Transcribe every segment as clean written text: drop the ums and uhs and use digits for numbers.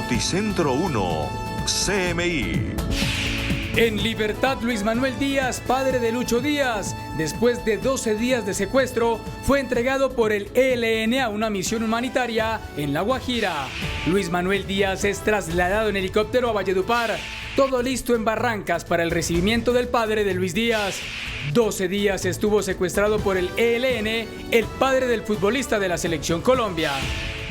Noticentro 1, CMI. En libertad, Luis Manuel Díaz, padre de Lucho Díaz, después de 12 días de secuestro, fue entregado por el ELN a una misión humanitaria en La Guajira. Luis Manuel Díaz es trasladado en helicóptero a Valledupar, todo listo en Barrancas para el recibimiento del padre de Luis Díaz. 12 días estuvo secuestrado por el ELN, el padre del futbolista de la Selección Colombia.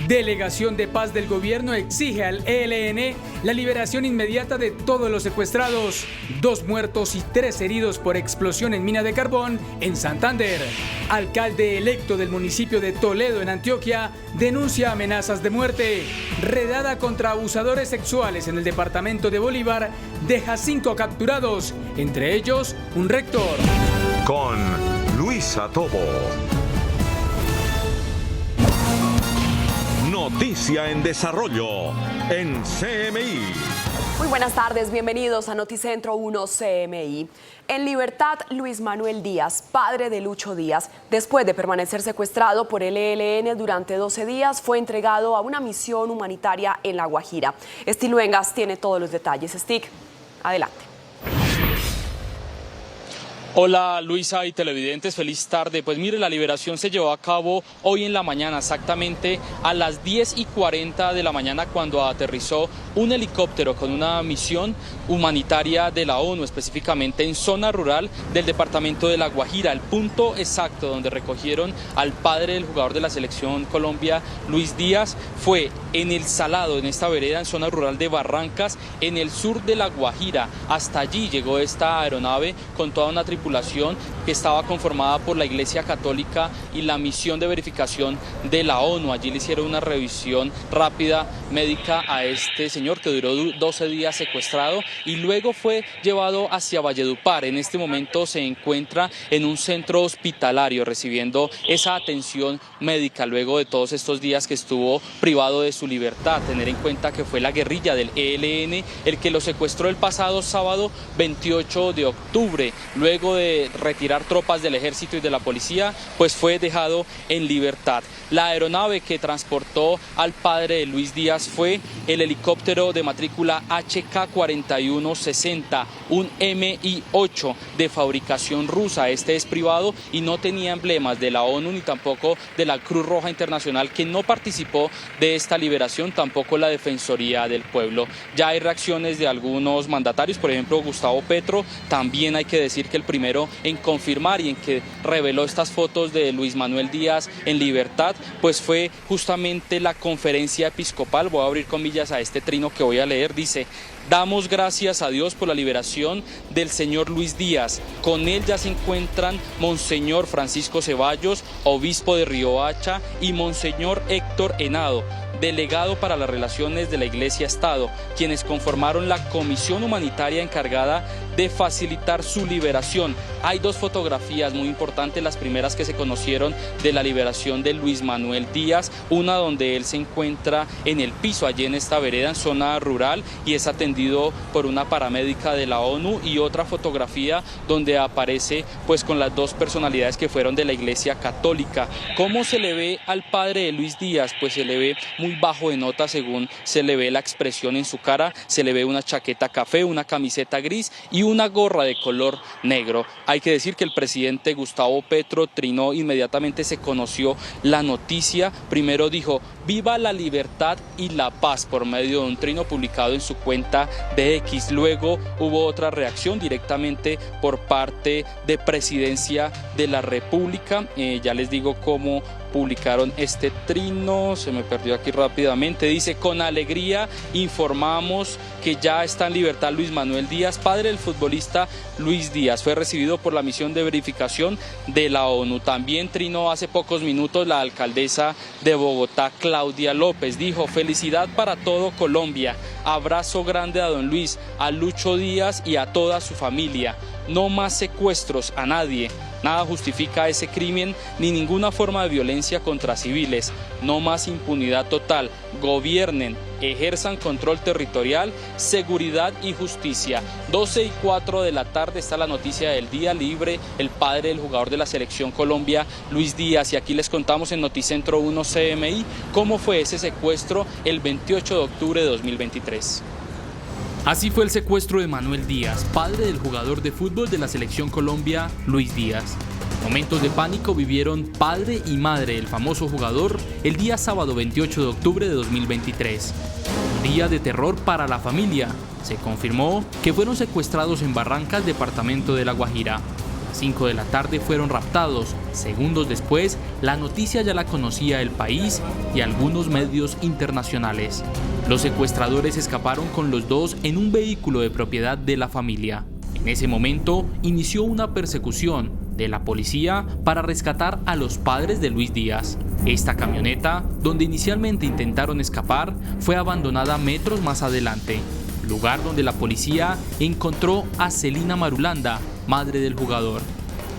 Delegación de Paz del Gobierno exige al ELN la liberación inmediata de todos los secuestrados. 2 muertos y 3 heridos por explosión en mina de carbón en Santander. Alcalde electo del municipio de Toledo, en Antioquia, denuncia amenazas de muerte. Redada contra abusadores sexuales en el departamento de Bolívar deja 5 capturados, entre ellos un rector. Con Luisa Tobo. Noticia en desarrollo en CMI. Muy buenas tardes, bienvenidos a Noticentro 1 CMI. En libertad, Luis Manuel Díaz, padre de Lucho Díaz, después de permanecer secuestrado por el ELN durante 12 días, fue entregado a una misión humanitaria en La Guajira. Stick Luengas tiene todos los detalles. Stick, adelante. Hola Luisa y televidentes, feliz tarde. Pues mire, la liberación se llevó a cabo hoy en la mañana, exactamente a las 10:40 de la mañana, cuando aterrizó un helicóptero con una misión humanitaria de la ONU, específicamente en zona rural del departamento de La Guajira. El punto exacto donde recogieron al padre del jugador de la Selección Colombia, Luis Díaz, fue en El Salado, en esta vereda en zona rural de Barrancas, en el sur de La Guajira. Hasta allí llegó esta aeronave con toda una tripulación que estaba conformada por la Iglesia Católica y la misión de verificación de la ONU. Allí le hicieron una revisión rápida médica a este señor, que duró 12 días secuestrado, y luego fue llevado hacia Valledupar. En este momento se encuentra en un centro hospitalario recibiendo esa atención médica luego de todos estos días que estuvo privado de su libertad. Tener en cuenta que fue la guerrilla del ELN el que lo secuestró el pasado sábado 28 de octubre. Luego de retirar tropas del ejército y de la policía, pues fue dejado en libertad. La aeronave que transportó al padre de Luis Díaz fue el helicóptero de matrícula HK-4160, un Mi-8 de fabricación rusa. Este es privado y no tenía emblemas de la ONU ni tampoco de la Cruz Roja Internacional, que no participó de esta liberación, tampoco la Defensoría del Pueblo. Ya hay reacciones de algunos mandatarios, por ejemplo Gustavo Petro. También hay que decir que el primero en confirmar y en que reveló estas fotos de Luis Manuel Díaz en libertad, pues fue justamente la conferencia episcopal. Voy a abrir comillas a este trino que voy a leer. Dice: damos gracias a Dios por la liberación del señor Luis Díaz. Con él ya se encuentran Monseñor Francisco Ceballos, obispo de Riohacha, y Monseñor Héctor Henao, delegado para las relaciones de la Iglesia-Estado, quienes conformaron la comisión humanitaria encargada de facilitar su liberación. Hay 2 fotografías muy importantes, las primeras que se conocieron de la liberación de Luis Manuel Díaz, una donde él se encuentra en el piso, allí en esta vereda, en zona rural, y es atendido por una paramédica de la ONU, y otra fotografía donde aparece pues con las 2 personalidades que fueron de la Iglesia Católica. ¿Cómo se le ve al padre de Luis Díaz? Pues se le ve muy bajo de nota, según se le ve la expresión en su cara. Se le ve una chaqueta café, una camiseta gris y una gorra de color negro. Hay que decir que el presidente Gustavo Petro trinó inmediatamente se conoció la noticia. Primero dijo: viva la libertad y la paz, por medio de un trino publicado en su cuenta de X. Luego hubo otra reacción directamente por parte de Presidencia de la República. Ya les digo cómo publicaron este trino, se me perdió aquí rápidamente. Dice: con alegría informamos que ya está en libertad Luis Manuel Díaz, padre del futbolista Luis Díaz. Fue recibido por la misión de verificación de la ONU. También trinó hace pocos minutos la alcaldesa de Bogotá, Claudia López. Dijo: felicidad para todo Colombia, abrazo grande a don Luis, a Lucho Díaz y a toda su familia. No más secuestros a nadie. Nada justifica ese crimen ni ninguna forma de violencia contra civiles. No más impunidad total. Gobiernen, ejerzan control territorial, seguridad y justicia. 12:04 de la tarde está la noticia del día. Libre el padre del jugador de la Selección Colombia, Luis Díaz. Y aquí les contamos en Noticentro 1 CMI cómo fue ese secuestro el 28 de octubre de 2023. Así fue el secuestro de Manuel Díaz, padre del jugador de fútbol de la Selección Colombia, Luis Díaz. Momentos de pánico vivieron padre y madre del famoso jugador el día sábado 28 de octubre de 2023. Un día de terror para la familia. Se confirmó que fueron secuestrados en Barrancas, departamento de La Guajira. A las 5 de la tarde fueron raptados. Segundos después, la noticia ya la conocía el país y algunos medios internacionales. Los secuestradores escaparon con los dos en un vehículo de propiedad de la familia. En ese momento inició una persecución de la policía para rescatar a los padres de Luis Díaz. Esta camioneta, donde inicialmente intentaron escapar, fue abandonada metros más adelante, lugar donde la policía encontró a Celina Marulanda, madre del jugador.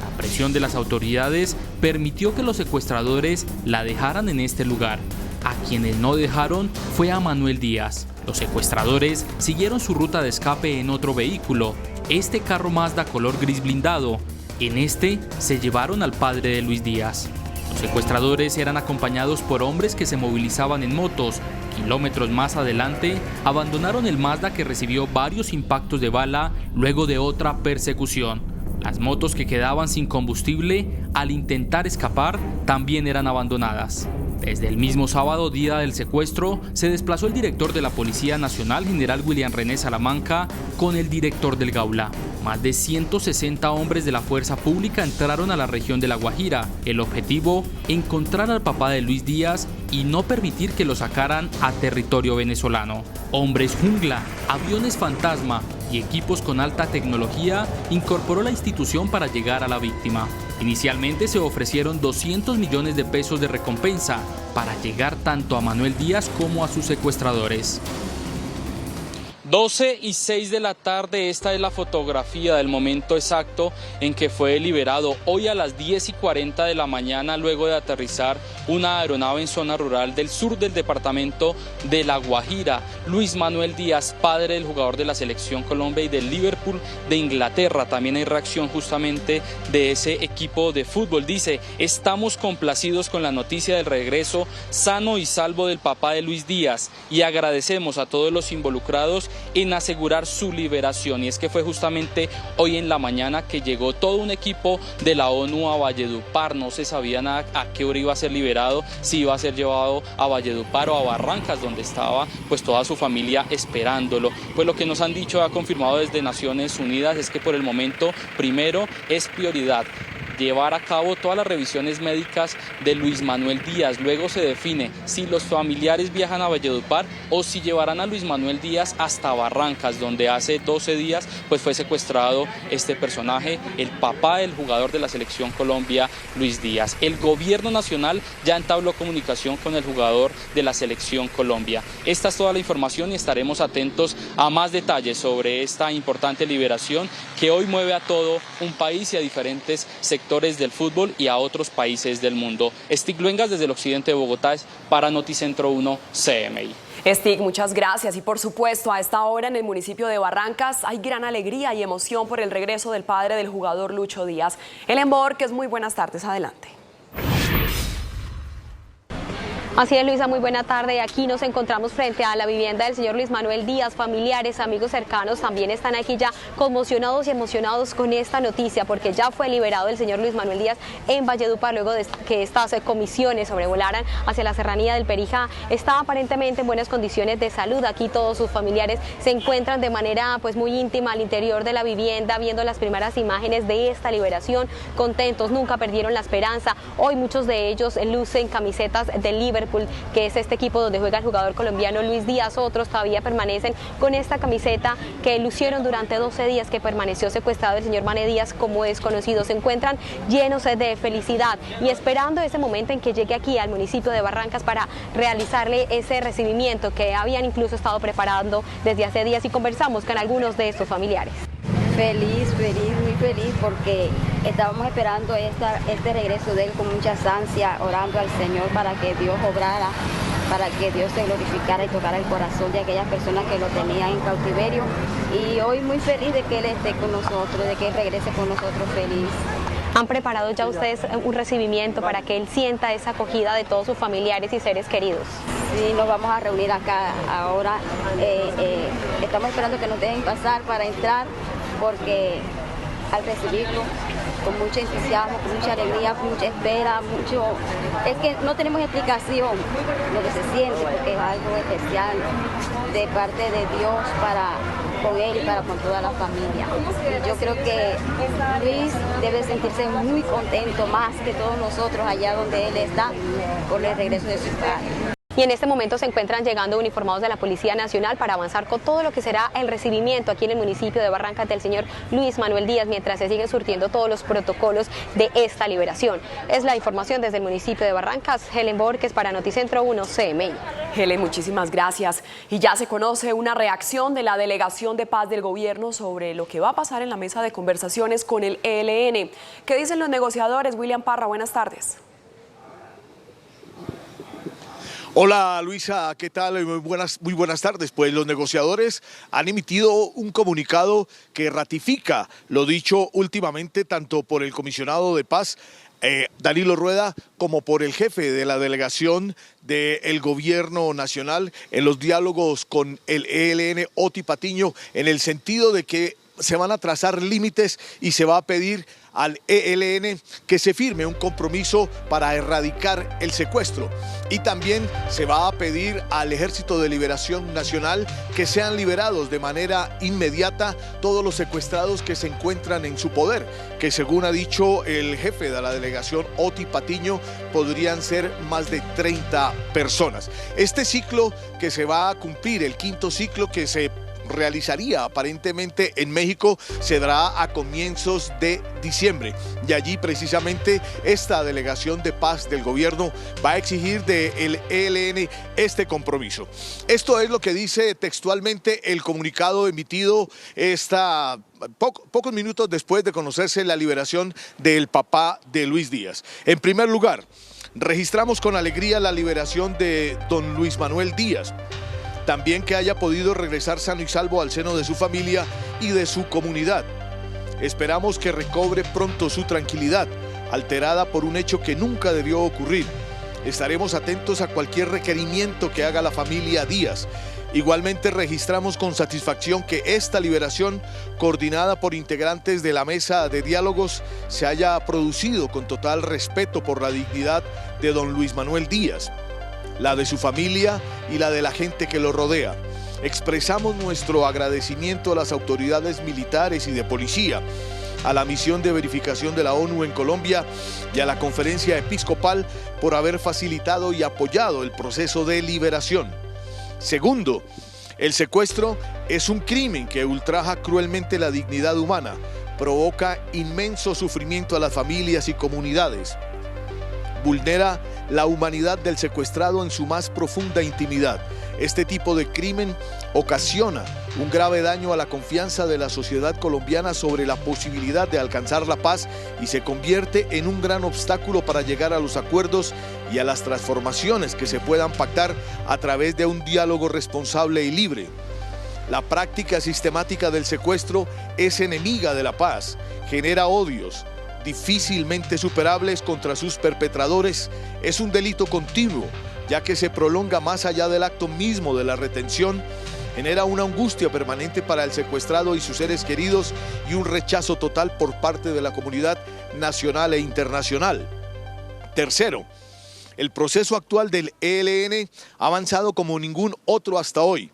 La presión de las autoridades permitió que los secuestradores la dejaran en este lugar. A quienes no dejaron fue a Manuel Díaz. Los secuestradores siguieron su ruta de escape en otro vehículo, este carro Mazda color gris blindado. En este se llevaron al padre de Luis Díaz. Los secuestradores eran acompañados por hombres que se movilizaban en motos. Kilómetros más adelante, abandonaron el Mazda que recibió varios impactos de bala luego de otra persecución. Las motos que quedaban sin combustible al intentar escapar también eran abandonadas. Desde el mismo sábado, día del secuestro, se desplazó el director de la Policía Nacional, general William René Salamanca, con el director del Gaula. Más de 160 hombres de la fuerza pública entraron a la región de La Guajira. El objetivo, encontrar al papá de Luis Díaz y no permitir que lo sacaran a territorio venezolano. Hombres jungla, aviones fantasma y equipos con alta tecnología incorporó la institución para llegar a la víctima. Inicialmente se ofrecieron 200 millones de pesos de recompensa para llegar tanto a Manuel Díaz como a sus secuestradores. 12:06 de la tarde, esta es la fotografía del momento exacto en que fue liberado hoy a las 10:40 de la mañana luego de aterrizar una aeronave en zona rural del sur del departamento de La Guajira. Luis Manuel Díaz, padre del jugador de la Selección Colombia y del Liverpool de Inglaterra. También hay reacción justamente de ese equipo de fútbol. Dice: estamos complacidos con la noticia del regreso sano y salvo del papá de Luis Díaz y agradecemos a todos los involucrados en asegurar su liberación. Y es que fue justamente hoy en la mañana que llegó todo un equipo de la ONU a Valledupar. No se sabía nada a qué hora iba a ser liberado, si iba a ser llevado a Valledupar o a Barrancas, donde estaba pues toda su familia esperándolo. Pues lo que nos han dicho, ha confirmado desde Naciones Unidas, es que por el momento primero es prioridad llevar a cabo todas las revisiones médicas de Luis Manuel Díaz. Luego se define si los familiares viajan a Valledupar o si llevarán a Luis Manuel Díaz hasta Barrancas, donde hace 12 días pues fue secuestrado este personaje, el papá del jugador de la Selección Colombia, Luis Díaz. El gobierno nacional ya entabló comunicación con el jugador de la Selección Colombia. Esta es toda la información y estaremos atentos a más detalles sobre esta importante liberación que hoy mueve a todo un país y a diferentes sectores del fútbol y a otros países del mundo. Stig Luengas desde el occidente de Bogotá para Noticentro 1 CMI. Stig, muchas gracias. Y por supuesto, a esta hora en el municipio de Barrancas hay gran alegría y emoción por el regreso del padre del jugador Lucho Díaz. Ellen Borges, muy buenas tardes, adelante. Así es, Luisa, muy buena tarde. Aquí nos encontramos frente a la vivienda del señor Luis Manuel Díaz. Familiares, amigos cercanos también están aquí ya conmocionados y emocionados con esta noticia, porque ya fue liberado el señor Luis Manuel Díaz en Valledupar luego de que estas comisiones sobrevolaran hacia la serranía del Perijá. Está aparentemente en buenas condiciones de salud. Aquí todos sus familiares se encuentran de manera pues muy íntima al interior de la vivienda, viendo las primeras imágenes de esta liberación, contentos, nunca perdieron la esperanza. Hoy muchos de ellos lucen camisetas del Liverpool, que es este equipo donde juega el jugador colombiano Luis Díaz. Otros todavía permanecen con esta camiseta que lucieron durante 12 días que permaneció secuestrado el señor Manuel Díaz, como es conocido. Se encuentran llenos de felicidad y esperando ese momento en que llegue aquí al municipio de Barrancas para realizarle ese recibimiento que habían incluso estado preparando desde hace días, y conversamos con algunos de estos familiares. Feliz, muy feliz porque estábamos esperando este regreso de él con muchas ansias, orando al Señor para que Dios obrara, para que Dios se glorificara y tocara el corazón de aquellas personas que lo tenían en cautiverio. Y hoy muy feliz de que Él esté con nosotros, de que Él regrese con nosotros feliz. ¿Han preparado ya ustedes un recibimiento para que él sienta esa acogida de todos sus familiares y seres queridos? Sí, nos vamos a reunir acá ahora. Estamos esperando que nos dejen pasar para entrar, porque al recibirlo con mucho entusiasmo, con mucha alegría, con mucha espera, es que no tenemos explicación lo que se siente, porque es algo especial de parte de Dios con él y para con toda la familia. Y yo creo que Luis debe sentirse muy contento, más que todos nosotros allá donde él está, por el regreso de su padre. Y en este momento se encuentran llegando uniformados de la Policía Nacional para avanzar con todo lo que será el recibimiento aquí en el municipio de Barrancas del señor Luis Manuel Díaz, mientras se siguen surtiendo todos los protocolos de esta liberación. Es la información desde el municipio de Barrancas. Helen Borges para Noticentro 1 CMI. Helen, muchísimas gracias. Y ya se conoce una reacción de la Delegación de Paz del Gobierno sobre lo que va a pasar en la mesa de conversaciones con el ELN. ¿Qué dicen los negociadores? William Parra, buenas tardes. Hola Luisa, ¿qué tal? Muy buenas tardes. Pues los negociadores han emitido un comunicado que ratifica lo dicho últimamente tanto por el comisionado de paz, Danilo Rueda, como por el jefe de la delegación del gobierno nacional en los diálogos con el ELN, Oti Patiño, en el sentido de que se van a trazar límites y se va a pedir al ELN que se firme un compromiso para erradicar el secuestro. Y también se va a pedir al Ejército de Liberación Nacional que sean liberados de manera inmediata todos los secuestrados que se encuentran en su poder, que según ha dicho el jefe de la delegación, Oti Patiño, podrían ser más de 30 personas. Este ciclo que se va a cumplir, el quinto ciclo que se realizaría aparentemente en México, se dará a comienzos de diciembre, y allí precisamente esta delegación de paz del gobierno va a exigir del ELN este compromiso. Esto es lo que dice textualmente el comunicado emitido pocos minutos después de conocerse la liberación del papá de Luis Díaz. En primer lugar, registramos con alegría la liberación de don Luis Manuel Díaz. También que haya podido regresar sano y salvo al seno de su familia y de su comunidad. Esperamos que recobre pronto su tranquilidad, alterada por un hecho que nunca debió ocurrir. Estaremos atentos a cualquier requerimiento que haga la familia Díaz. Igualmente registramos con satisfacción que esta liberación, coordinada por integrantes de la mesa de diálogos, se haya producido con total respeto por la dignidad de don Luis Manuel Díaz, la de su familia y la de la gente que lo rodea. Expresamos nuestro agradecimiento a las autoridades militares y de policía, a la misión de verificación de la ONU en Colombia y a la conferencia episcopal por haber facilitado y apoyado el proceso de liberación. Segundo, el secuestro es un crimen que ultraja cruelmente la dignidad humana, provoca inmenso sufrimiento a las familias y comunidades, vulnera la humanidad del secuestrado en su más profunda intimidad. Este tipo de crimen ocasiona un grave daño a la confianza de la sociedad colombiana sobre la posibilidad de alcanzar la paz y se convierte en un gran obstáculo para llegar a los acuerdos y a las transformaciones que se puedan pactar a través de un diálogo responsable y libre. La práctica sistemática del secuestro es enemiga de la paz, genera odios difícilmente superables contra sus perpetradores, es un delito continuo, ya que se prolonga más allá del acto mismo de la retención, genera una angustia permanente para el secuestrado y sus seres queridos y un rechazo total por parte de la comunidad nacional e internacional. Tercero, el proceso actual del ELN ha avanzado como ningún otro hasta hoy.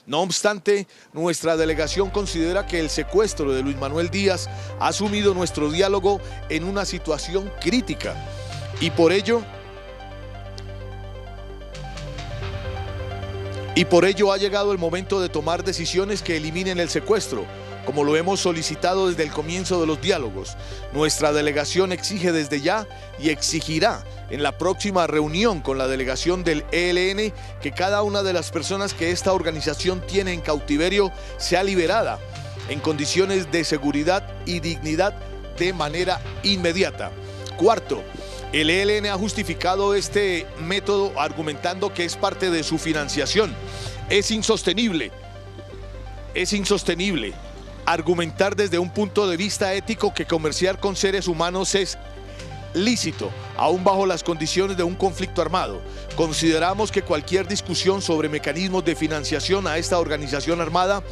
No obstante, nuestra delegación considera que el secuestro de Luis Manuel Díaz ha sumido nuestro diálogo en una situación crítica y por ello ha llegado el momento de tomar decisiones que eliminen el secuestro, como lo hemos solicitado desde el comienzo de los diálogos. Nuestra delegación exige desde ya y exigirá en la próxima reunión con la delegación del ELN que cada una de las personas que esta organización tiene en cautiverio sea liberada en condiciones de seguridad y dignidad de manera inmediata. Cuarto, el ELN ha justificado este método argumentando que es parte de su financiación. Es insostenible argumentar desde un punto de vista ético que comerciar con seres humanos es lícito, aún bajo las condiciones de un conflicto armado. Consideramos que cualquier discusión sobre mecanismos de financiación a esta organización armada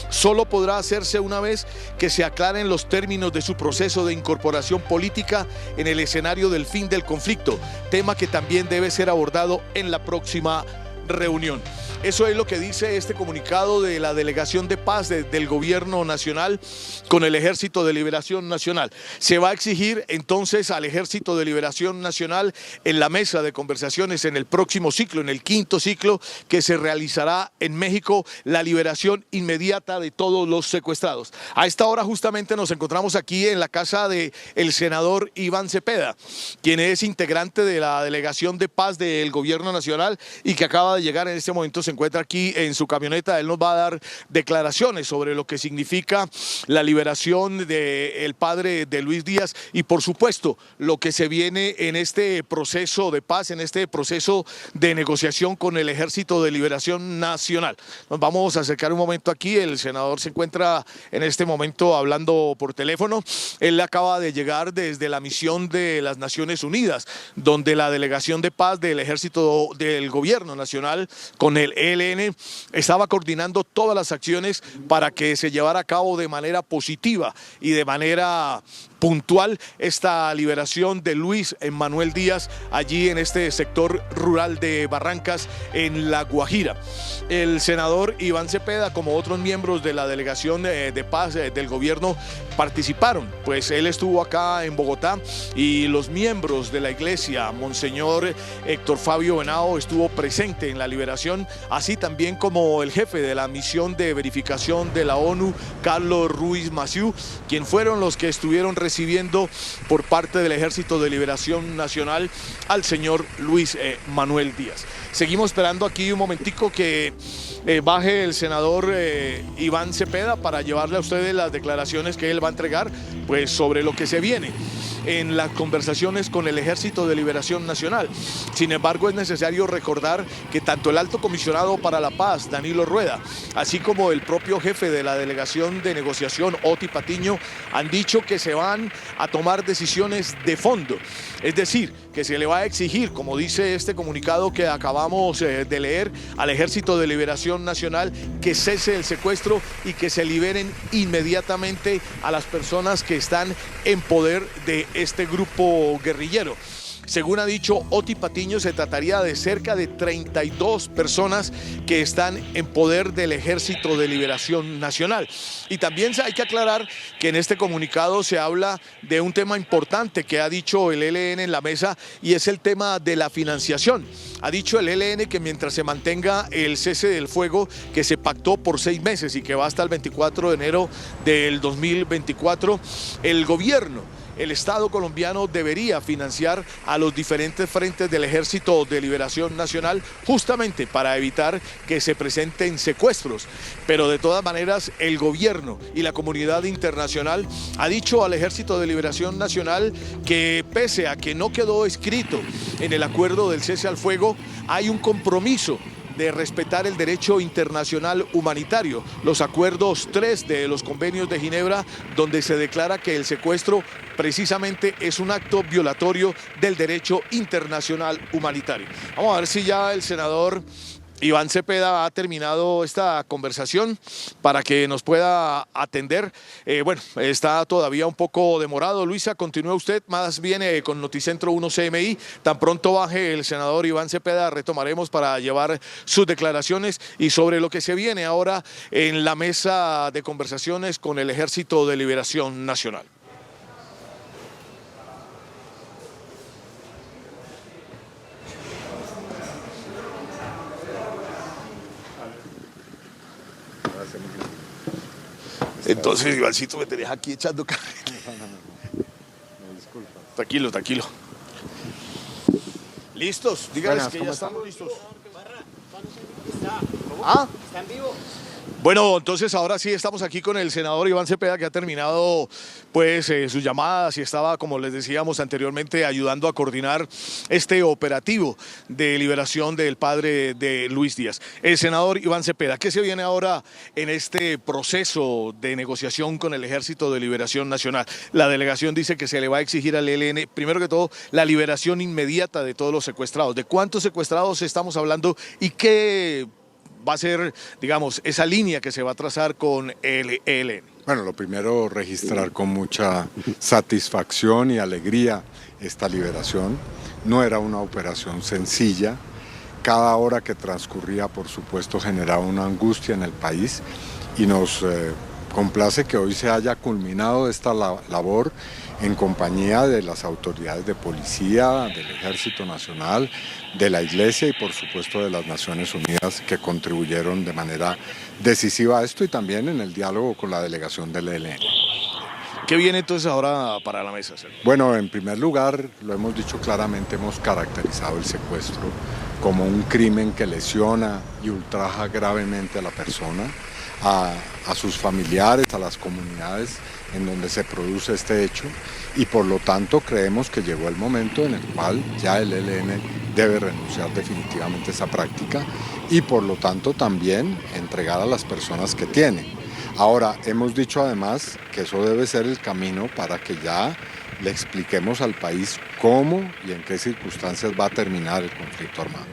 solo podrá hacerse una vez que se aclaren los términos de su proceso de incorporación política en el escenario del fin del conflicto, tema que también debe ser abordado en la próxima reunión. Eso es lo que dice este comunicado de la Delegación de Paz del Gobierno Nacional con el Ejército de Liberación Nacional. Se va a exigir entonces al Ejército de Liberación Nacional en la mesa de conversaciones en el próximo ciclo, en el quinto ciclo que se realizará en México, la liberación inmediata de todos los secuestrados. A esta hora justamente nos encontramos aquí en la casa del senador Iván Cepeda, quien es integrante de la Delegación de Paz del Gobierno Nacional y que acaba de llegar en este momento. Se encuentra aquí en su camioneta. Él nos va a dar declaraciones sobre lo que significa la liberación del padre de Luis Díaz y por supuesto lo que se viene en este proceso de paz, en este proceso de negociación con el Ejército de Liberación Nacional. Nos vamos a acercar un momento aquí. El senador se encuentra en este momento hablando por teléfono. Él acaba de llegar desde la misión de las Naciones Unidas, donde la Delegación de Paz del Ejército del Gobierno Nacional con el ELN estaba coordinando todas las acciones para que se llevara a cabo de manera positiva y de manera puntual esta liberación de Luis Manuel Díaz allí en este sector rural de Barrancas en La Guajira. El senador Iván Cepeda, como otros miembros de la Delegación de Paz del gobierno, participaron, pues él estuvo acá en Bogotá y los miembros de la iglesia, Monseñor Héctor Fabio Henao estuvo presente en la liberación, así también como el jefe de la misión de verificación de la ONU, Carlos Ruiz Massieu, quien fueron los que estuvieron recibiendo por parte del Ejército de Liberación Nacional al señor Luis Manuel Díaz. Seguimos esperando aquí un momentico que baje el senador Iván Cepeda para llevarle a ustedes las declaraciones que él va a entregar pues sobre lo que se viene en las conversaciones con el Ejército de Liberación Nacional. Sin embargo, es necesario recordar que tanto el Alto Comisionado para la Paz, Danilo Rueda, así como el propio jefe de la Delegación de Negociación, Oti Patiño, han dicho que se van a tomar decisiones de fondo. Es decir, que se le va a exigir, como dice este comunicado que acabamos de leer, al Ejército de Liberación Nacional que cese el secuestro y que se liberen inmediatamente a las personas que están en poder de este grupo guerrillero. Según ha dicho Oti Patiño, se trataría de cerca de 32 personas que están en poder del Ejército de Liberación Nacional. Y también hay que aclarar que en este comunicado se habla de un tema importante que ha dicho el ELN en la mesa y es el tema de la financiación. Ha dicho el ELN que mientras se mantenga el cese del fuego que se pactó por 6 meses y que va hasta el 24 de enero del 2024, el gobierno, el Estado colombiano debería financiar a los diferentes frentes del Ejército de Liberación Nacional justamente para evitar que se presenten secuestros. Pero de todas maneras el gobierno y la comunidad internacional ha dicho al Ejército de Liberación Nacional que pese a que no quedó escrito en el acuerdo del cese al fuego, hay un compromiso de respetar el derecho internacional humanitario, los acuerdos 3 de los convenios de Ginebra, donde se declara que el secuestro precisamente es un acto violatorio del derecho internacional humanitario. Vamos a ver si ya el senador Iván Cepeda ha terminado esta conversación para que nos pueda atender. Bueno, está todavía un poco demorado. Luisa, continúe usted, más bien con Noticentro 1 CMI. Tan pronto baje el senador Iván Cepeda, retomaremos para llevar sus declaraciones y sobre lo que se viene ahora en la mesa de conversaciones con el Ejército de Liberación Nacional. Entonces, Ivancito, me tenés aquí echando carrera. Tranquilo, tranquilo. ¿Listos? Díganles que ya estamos listos. ¿Ah? ¿Están vivos? Bueno, entonces ahora sí estamos aquí con el senador Iván Cepeda, que ha terminado pues sus llamadas y estaba, como les decíamos anteriormente, ayudando a coordinar este operativo de liberación del padre de Luis Díaz. El senador Iván Cepeda, ¿qué se viene ahora en este proceso de negociación con el Ejército de Liberación Nacional? La delegación dice que se le va a exigir al ELN, primero que todo, la liberación inmediata de todos los secuestrados. ¿De cuántos secuestrados estamos hablando y qué va a ser, digamos, esa línea que se va a trazar con el ELN? Bueno, lo primero, registrar con mucha satisfacción y alegría esta liberación. No era una operación sencilla. Cada hora que transcurría, por supuesto, generaba una angustia en el país y nos complace que hoy se haya culminado esta labor en compañía de las autoridades de policía, del Ejército Nacional, de la Iglesia y por supuesto de las Naciones Unidas, que contribuyeron de manera decisiva a esto y también en el diálogo con la delegación del ELN. ¿Qué viene entonces ahora para la mesa, señor? Bueno, en primer lugar, lo hemos dicho claramente, hemos caracterizado el secuestro como un crimen que lesiona y ultraja gravemente a la persona, a sus familiares, a las comunidades en donde se produce este hecho, y por lo tanto creemos que llegó el momento en el cual ya el ELN debe renunciar definitivamente a esa práctica y por lo tanto también entregar a las personas que tiene. Ahora, hemos dicho además que eso debe ser el camino para que ya le expliquemos al país cómo y en qué circunstancias va a terminar el conflicto armado.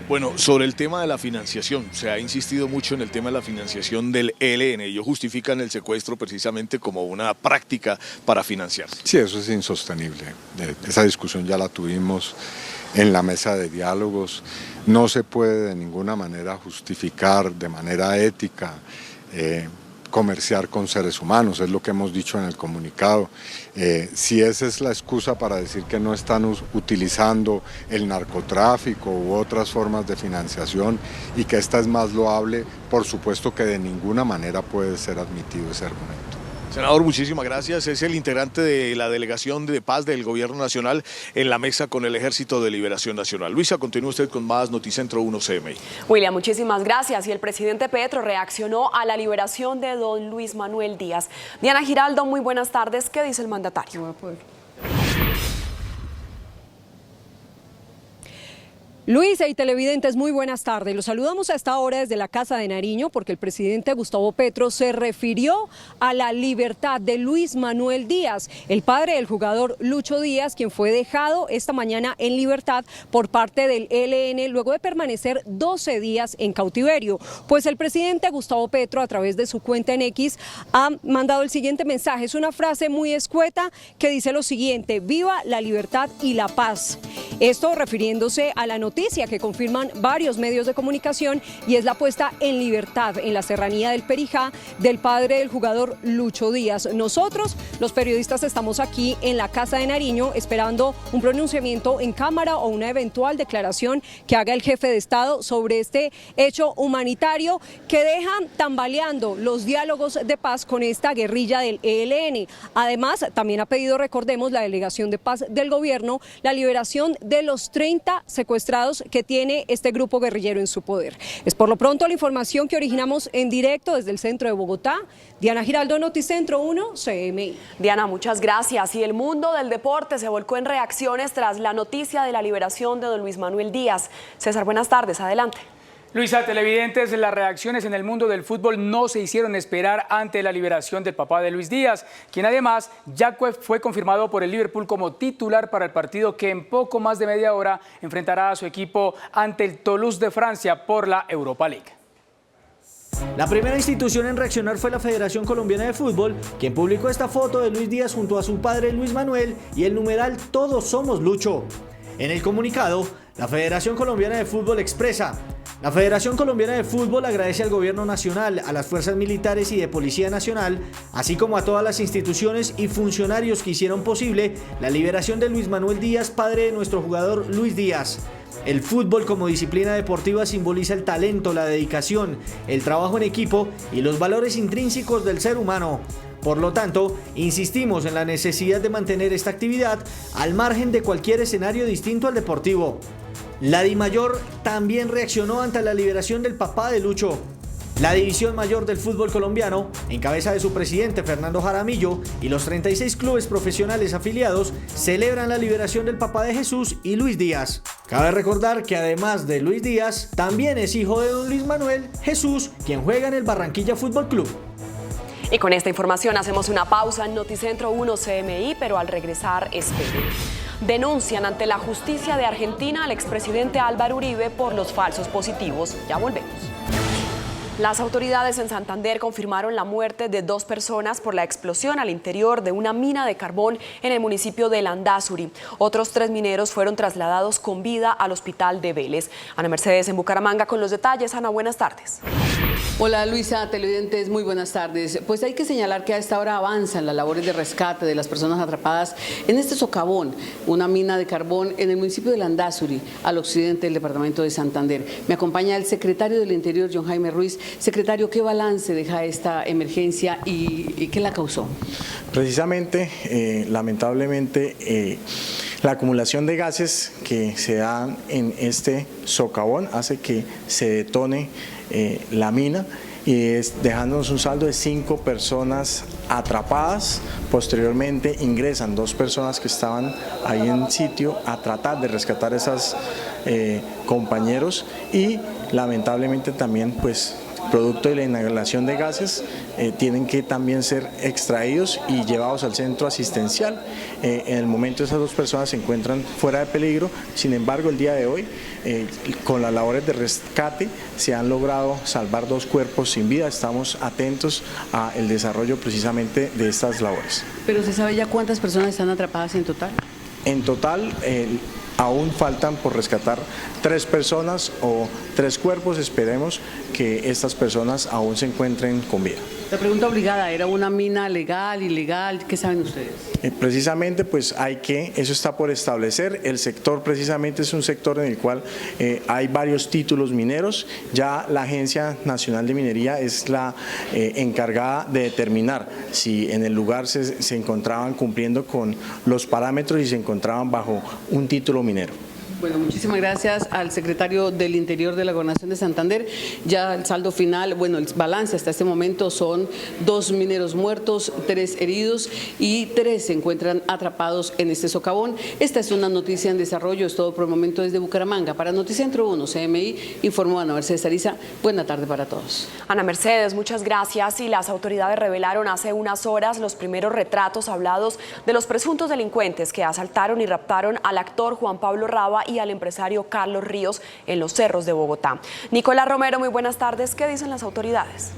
Bueno, sobre el tema de la financiación, se ha insistido mucho en el tema de la financiación del ELN. Ellos justifican el secuestro precisamente como una práctica para financiarse. Sí, eso es insostenible. Esa discusión ya la tuvimos en la mesa de diálogos. No se puede de ninguna manera justificar de manera ética comerciar con seres humanos, es lo que hemos dicho en el comunicado. Si esa es la excusa para decir que no están utilizando el narcotráfico u otras formas de financiación y que esta es más loable, por supuesto que de ninguna manera puede ser admitido ese argumento. Senador, muchísimas gracias. Es el integrante de la Delegación de Paz del Gobierno Nacional en la mesa con el Ejército de Liberación Nacional. Luisa, continúe usted con más Noticentro 1 CMI. William, muchísimas gracias. Y el presidente Petro reaccionó a la liberación de don Luis Manuel Díaz. Diana Giraldo, muy buenas tardes. ¿Qué dice el mandatario? Luisa y televidentes, muy buenas tardes. Los saludamos a esta hora desde la Casa de Nariño porque el presidente Gustavo Petro se refirió a la libertad de Luis Manuel Díaz, el padre del jugador Lucho Díaz, quien fue dejado esta mañana en libertad por parte del ELN luego de permanecer 12 días en cautiverio. Pues el presidente Gustavo Petro, a través de su cuenta en X, ha mandado el siguiente mensaje. Es una frase muy escueta que dice lo siguiente: viva la libertad y la paz. Esto refiriéndose a la noticia que confirman varios medios de comunicación y es la puesta en libertad en la serranía del Perijá del padre del jugador Lucho Díaz. Nosotros, los periodistas, estamos aquí en la Casa de Nariño esperando un pronunciamiento en cámara o una eventual declaración que haga el jefe de Estado sobre este hecho humanitario que deja tambaleando los diálogos de paz con esta guerrilla del ELN. Además, también ha pedido, recordemos, la Delegación de Paz del Gobierno, la liberación de los 30 secuestrados que tiene este grupo guerrillero en su poder. Es por lo pronto la información que originamos en directo desde el centro de Bogotá. Diana Giraldo, Noticentro 1 CMI. Diana, muchas gracias. Y el mundo del deporte se volcó en reacciones tras la noticia de la liberación de don Luis Manuel Díaz. César, buenas tardes, adelante. Luisa, televidentes, las reacciones en el mundo del fútbol no se hicieron esperar ante la liberación del papá de Luis Díaz, quien además ya fue confirmado por el Liverpool como titular para el partido que en poco más de media hora enfrentará a su equipo ante el Toulouse de Francia por la Europa League. La primera institución en reaccionar fue la Federación Colombiana de Fútbol, quien publicó esta foto de Luis Díaz junto a su padre Luis Manuel y el numeral "Todos somos Lucho". En el comunicado, la Federación Colombiana de Fútbol expresa: la Federación Colombiana de Fútbol agradece al Gobierno Nacional, a las Fuerzas Militares y de Policía Nacional, así como a todas las instituciones y funcionarios que hicieron posible la liberación de Luis Manuel Díaz, padre de nuestro jugador Luis Díaz. El fútbol como disciplina deportiva simboliza el talento, la dedicación, el trabajo en equipo y los valores intrínsecos del ser humano. Por lo tanto, insistimos en la necesidad de mantener esta actividad al margen de cualquier escenario distinto al deportivo. La DIMAYOR también reaccionó ante la liberación del papá de Lucho. La división mayor del fútbol colombiano, en cabeza de su presidente Fernando Jaramillo y los 36 clubes profesionales afiliados, celebran la liberación del papá de Jesús y Luis Díaz. Cabe recordar que además de Luis Díaz, también es hijo de don Luis Manuel Jesús, quien juega en el Barranquilla Fútbol Club. Y con esta información hacemos una pausa en Noticentro 1 CMI, pero al regresar esperen. Denuncian ante la justicia de Argentina al expresidente Álvaro Uribe por los falsos positivos. Ya volvemos. Las autoridades en Santander confirmaron la muerte de 2 personas por la explosión al interior de una mina de carbón en el municipio de Landazuri. Otros 3 mineros fueron trasladados con vida al hospital de Vélez. Ana Mercedes en Bucaramanga con los detalles. Ana, buenas tardes. Hola Luisa, televidentes, muy buenas tardes. Pues hay que señalar que a esta hora avanzan las labores de rescate de las personas atrapadas en este socavón, una mina de carbón en el municipio de Landazuri, al occidente del departamento de Santander. Me acompaña el secretario del Interior, John Jaime Ruiz. Secretario, ¿qué balance deja esta emergencia y qué la causó? Precisamente, lamentablemente, la acumulación de gases que se dan en este socavón hace que se detone la mina y dejándonos un saldo de 5 personas atrapadas. Posteriormente ingresan 2 personas que estaban ahí en sitio a tratar de rescatar a esos compañeros y lamentablemente también pues producto de la inhalación de gases tienen que también ser extraídos y llevados al centro asistencial. En el momento esas 2 personas se encuentran fuera de peligro, sin embargo el día de hoy con las labores de rescate se han logrado salvar 2 cuerpos sin vida. Estamos atentos al desarrollo precisamente de estas labores. ¿Pero se sabe ya cuántas personas están atrapadas en total? En total aún faltan por rescatar 3 personas o 3 cuerpos. Esperemos que estas personas aún se encuentren con vida. La pregunta obligada, ¿era una mina legal, ilegal? ¿Qué saben ustedes? Precisamente pues eso está por establecer. El sector precisamente es un sector en el cual hay varios títulos mineros. Ya la Agencia Nacional de Minería es la encargada de determinar si en el lugar se encontraban cumpliendo con los parámetros y se encontraban bajo un título minero. Bueno, muchísimas gracias al secretario del Interior de la Gobernación de Santander. Ya el saldo final, bueno, el balance hasta este momento son 2 mineros muertos, 3 heridos y 3 se encuentran atrapados en este socavón. Esta es una noticia en desarrollo, es todo por el momento desde Bucaramanga. Para Noticentro 1 CMI, informó Ana Mercedes Ariza. Buena tarde para todos. Ana Mercedes, muchas gracias. Y las autoridades revelaron hace unas horas los primeros retratos hablados de los presuntos delincuentes que asaltaron y raptaron al actor Juan Pablo Raba y al empresario Carlos Ríos en los cerros de Bogotá. Nicolás Romero, muy buenas tardes. ¿Qué dicen las autoridades?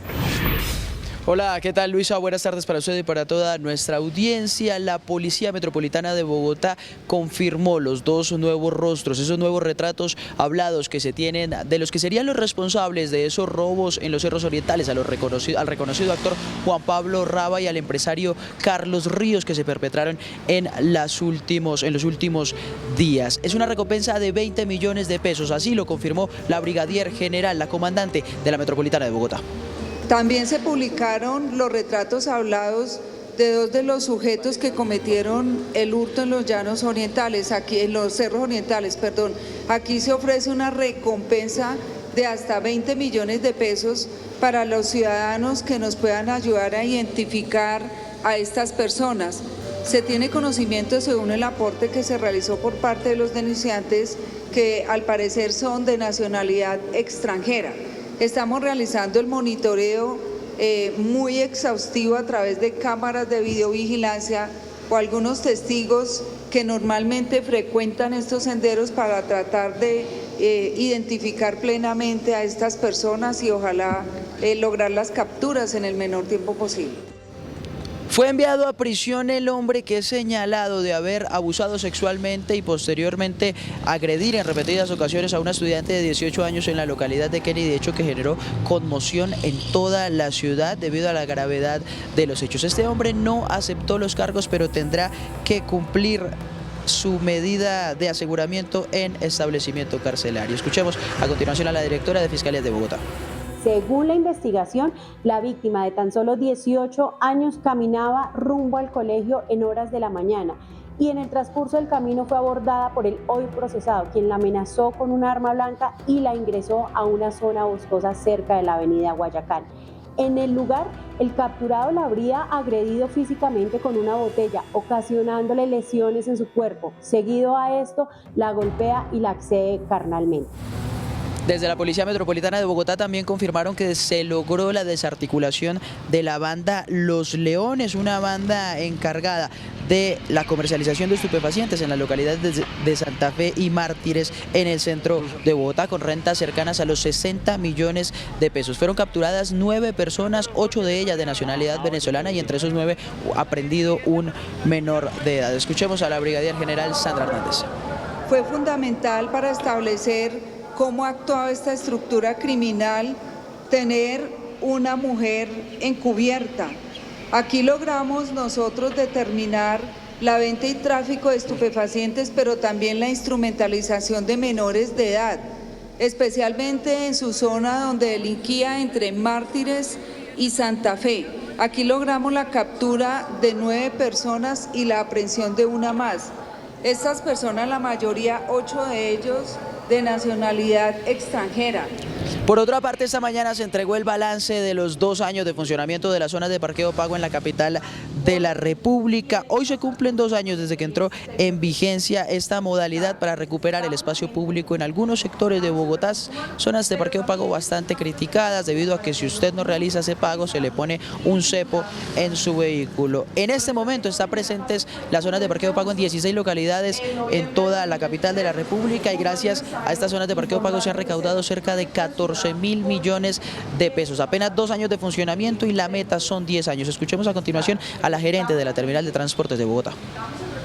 Hola, ¿qué tal Luisa? Buenas tardes para usted y para toda nuestra audiencia. La Policía Metropolitana de Bogotá confirmó los 2 nuevos rostros, esos nuevos retratos hablados que se tienen de los que serían los responsables de esos robos en los cerros orientales, al reconocido actor Juan Pablo Raba y al empresario Carlos Ríos, que se perpetraron en los últimos días. Es una recompensa de 20 millones de pesos, así lo confirmó la brigadier general, la comandante de la Metropolitana de Bogotá. También se publicaron los retratos hablados de 2 de los sujetos que cometieron el hurto en los llanos orientales, en los cerros orientales, perdón. Aquí se ofrece una recompensa de hasta 20 millones de pesos para los ciudadanos que nos puedan ayudar a identificar a estas personas. Se tiene conocimiento, según el aporte que se realizó por parte de los denunciantes, que al parecer son de nacionalidad extranjera. Estamos realizando el monitoreo muy exhaustivo a través de cámaras de videovigilancia o algunos testigos que normalmente frecuentan estos senderos para tratar de identificar plenamente a estas personas y ojalá lograr las capturas en el menor tiempo posible. Fue enviado a prisión el hombre que es señalado de haber abusado sexualmente y posteriormente agredir en repetidas ocasiones a una estudiante de 18 años en la localidad de Kennedy, de hecho que generó conmoción en toda la ciudad debido a la gravedad de los hechos. Este hombre no aceptó los cargos, pero tendrá que cumplir su medida de aseguramiento en establecimiento carcelario. Escuchemos a continuación a la directora de Fiscalía de Bogotá. Según la investigación, la víctima de tan solo 18 años caminaba rumbo al colegio en horas de la mañana y en el transcurso del camino fue abordada por el hoy procesado, quien la amenazó con un arma blanca y la ingresó a una zona boscosa cerca de la avenida Guayacán. En el lugar, el capturado la habría agredido físicamente con una botella, ocasionándole lesiones en su cuerpo. Seguido a esto, la golpea y la accede carnalmente. Desde la Policía Metropolitana de Bogotá también confirmaron que se logró la desarticulación de la banda Los Leones, una banda encargada de la comercialización de estupefacientes en las localidades de Santa Fe y Mártires en el centro de Bogotá, con rentas cercanas a los 60 millones de pesos. Fueron capturadas 9 personas, 8 de ellas de nacionalidad venezolana, y entre esos 9 aprendido un menor de edad. Escuchemos a la brigadier general Sandra Hernández. Fue fundamental para establecer cómo actuaba esta estructura criminal, tener una mujer encubierta. Aquí logramos nosotros determinar la venta y tráfico de estupefacientes, pero también la instrumentalización de menores de edad, especialmente en su zona donde delinquía entre Mártires y Santa Fe. Aquí logramos la captura de 9 personas y la aprehensión de una más. Estas personas, la mayoría, 8 de ellos, de nacionalidad extranjera. Por otra parte, esta mañana se entregó el balance de los 2 años de funcionamiento de las zonas de parqueo pago en la capital de la República. Hoy se cumplen 2 años desde que entró en vigencia esta modalidad para recuperar el espacio público en algunos sectores de Bogotá, zonas de parqueo pago bastante criticadas debido a que si usted no realiza ese pago se le pone un cepo en su vehículo. En este momento están presentes las zonas de parqueo pago en 16 localidades en toda la capital de la República, y gracias a estas zonas de parqueo pago se han recaudado cerca de 14.000 millones de pesos. Apenas 2 años de funcionamiento y la meta son 10 años. Escuchemos a continuación a la gerente de la Terminal de Transportes de Bogotá.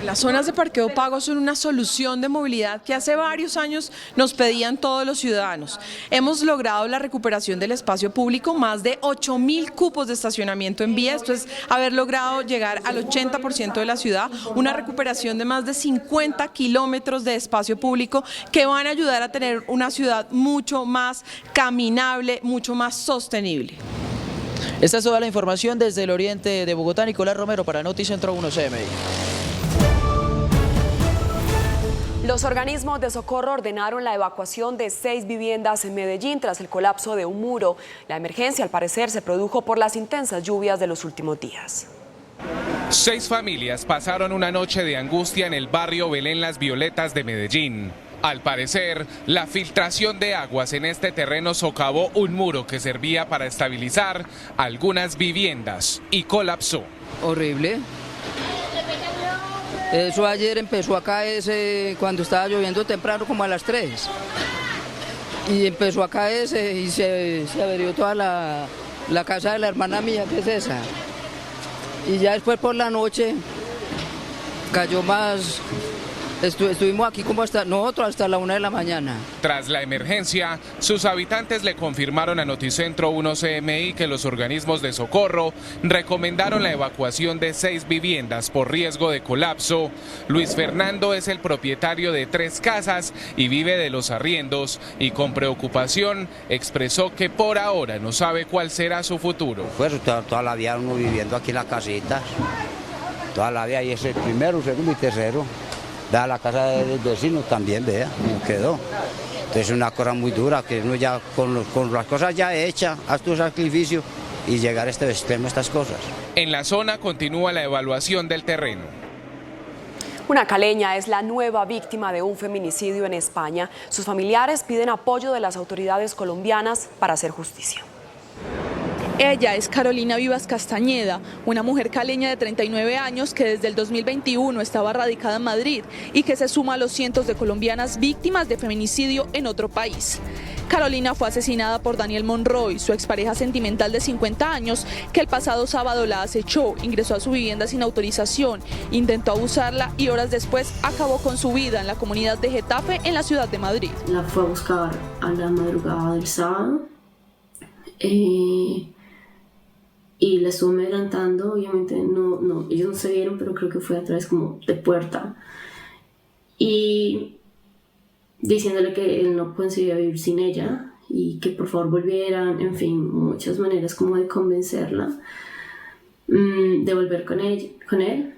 Las zonas de parqueo pago son una solución de movilidad que hace varios años nos pedían todos los ciudadanos. Hemos logrado la recuperación del espacio público, más de 8.000 cupos de estacionamiento en vía. Esto es haber logrado llegar al 80% de la ciudad, una recuperación de más de 50 kilómetros de espacio público que van a ayudar a tener una ciudad mucho más caminable, mucho más sostenible. Esta es toda la información desde el oriente de Bogotá. Nicolás Romero para Noticentro 1 CMI. Los organismos de socorro ordenaron la evacuación de 6 viviendas en Medellín tras el colapso de un muro. La emergencia, al parecer, se produjo por las intensas lluvias de los últimos días. 6 familias pasaron una noche de angustia en el barrio Belén Las Violetas de Medellín. Al parecer, la filtración de aguas en este terreno socavó un muro que servía para estabilizar algunas viviendas y colapsó. Horrible. Eso ayer empezó a caerse cuando estaba lloviendo temprano, como a las 3. Y empezó a caerse y se averió toda la casa de la hermana mía, que es esa. Y ya después por la noche cayó más. Estuvimos aquí como hasta la 1 de la mañana. Tras la emergencia, sus habitantes le confirmaron a Noticentro 1 CMI que los organismos de socorro recomendaron la evacuación de 6 viviendas por riesgo de colapso. Luis Fernando es el propietario de 3 casas y vive de los arriendos, y con preocupación expresó que por ahora no sabe cuál será su futuro. Pues toda la vida uno viviendo aquí en la casita, toda la vida, y es el primero, segundo y tercero. Da la casa del vecino también, vea, cómo quedó. Entonces es una cosa muy dura, que uno ya con las cosas ya hechas, haz tu sacrificio y llegar a este extremo, estas cosas. En la zona continúa la evaluación del terreno. Una caleña es la nueva víctima de un feminicidio en España. Sus familiares piden apoyo de las autoridades colombianas para hacer justicia. Ella es Carolina Vivas Castañeda, una mujer caleña de 39 años que desde el 2021 estaba radicada en Madrid y que se suma a los cientos de colombianas víctimas de feminicidio en otro país. Carolina fue asesinada por Daniel Monroy, su expareja sentimental de 50 años, que el pasado sábado la acechó, ingresó a su vivienda sin autorización, intentó abusarla y horas después acabó con su vida en la comunidad de Getafe, en la ciudad de Madrid. La fue a buscar a la madrugada del sábado. Y la estuve adelantando, obviamente ellos no se vieron, pero creo que fue a través como de puerta. Y diciéndole que él no conseguía vivir sin ella y que por favor volvieran, en fin, muchas maneras como de convencerla de volver con él.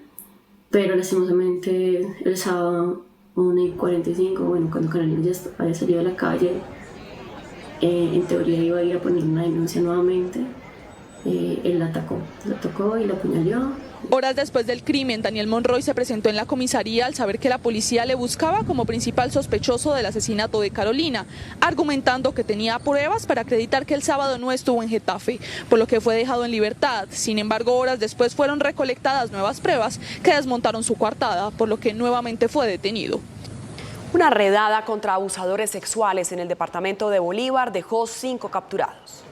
pero lastimosamente el sábado 1:45, bueno, cuando Carolina ya había salido a la calle, en teoría iba a ir a poner una denuncia nuevamente, él la atacó y la apuñaló. Horas después del crimen, Daniel Monroy se presentó en la comisaría al saber que la policía le buscaba como principal sospechoso del asesinato de Carolina, argumentando que tenía pruebas para acreditar que el sábado no estuvo en Getafe, por lo que fue dejado en libertad. Sin embargo, horas después fueron recolectadas nuevas pruebas que desmontaron su coartada, por lo que nuevamente fue detenido. Una redada contra abusadores sexuales en el departamento de Bolívar dejó 5 capturados.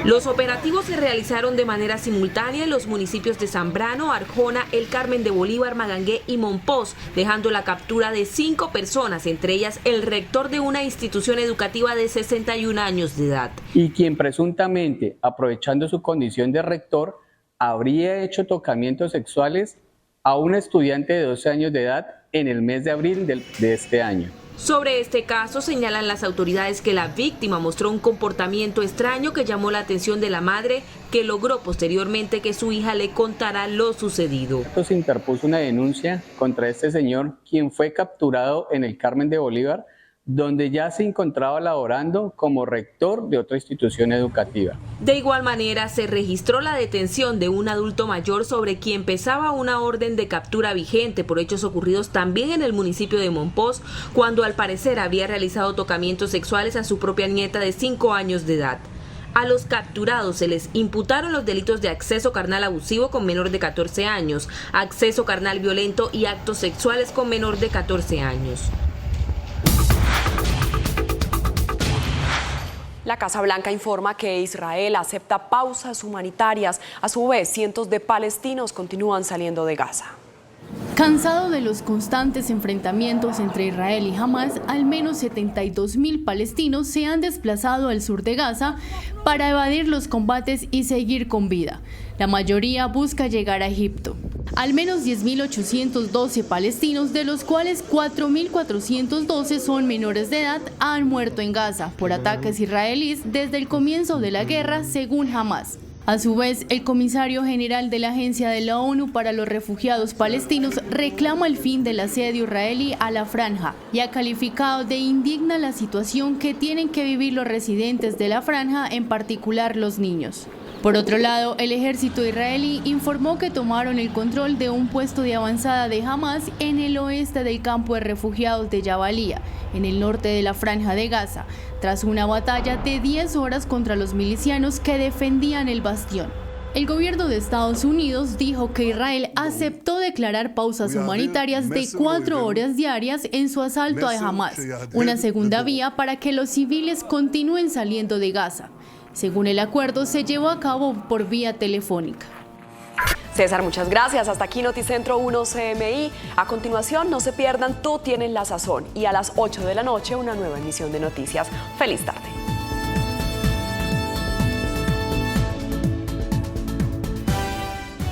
Los operativos se realizaron de manera simultánea en los municipios de Zambrano, Arjona, El Carmen de Bolívar, Magangué y Monpós, dejando la captura de 5 personas, entre ellas el rector de una institución educativa de 61 años de edad. Y quien presuntamente, aprovechando su condición de rector, habría hecho tocamientos sexuales a un estudiante de 12 años de edad en el mes de abril de este año. Sobre este caso señalan las autoridades que la víctima mostró un comportamiento extraño que llamó la atención de la madre, que logró posteriormente que su hija le contara lo sucedido. Se interpuso una denuncia contra este señor, quien fue capturado en el Carmen de Bolívar, donde ya se encontraba laborando como rector de otra institución educativa. De igual manera, se registró la detención de un adulto mayor sobre quien pesaba una orden de captura vigente por hechos ocurridos también en el municipio de Monpós, cuando al parecer había realizado tocamientos sexuales a su propia nieta de 5 años de edad. A los capturados se les imputaron los delitos de acceso carnal abusivo con menor de 14 años, acceso carnal violento y actos sexuales con menor de 14 años. La Casa Blanca informa que Israel acepta pausas humanitarias. A su vez, cientos de palestinos continúan saliendo de Gaza. Cansado de los constantes enfrentamientos entre Israel y Hamas, al menos 72.000 palestinos se han desplazado al sur de Gaza para evadir los combates y seguir con vida. La mayoría busca llegar a Egipto. Al menos 10.812 palestinos, de los cuales 4.412 son menores de edad, han muerto en Gaza por ataques israelíes desde el comienzo de la guerra, según Hamas. A su vez, el comisario general de la Agencia de la ONU para los Refugiados Palestinos reclama el fin del asedio israelí a la franja y ha calificado de indigna la situación que tienen que vivir los residentes de la franja, en particular los niños. Por otro lado, el ejército israelí informó que tomaron el control de un puesto de avanzada de Hamas en el oeste del campo de refugiados de Jabalía, en el norte de la franja de Gaza, tras una batalla de 10 horas contra los milicianos que defendían el bastión. El gobierno de Estados Unidos dijo que Israel aceptó declarar pausas humanitarias de 4 horas diarias en su asalto a Hamas, una segunda vía para que los civiles continúen saliendo de Gaza. Según el acuerdo, se llevó a cabo por vía telefónica. César, muchas gracias. Hasta aquí Noticentro 1 CMI. A continuación, no se pierdan Tú Tienes la Sazón. Y a las 8 de la noche, una nueva emisión de noticias. ¡Feliz tarde!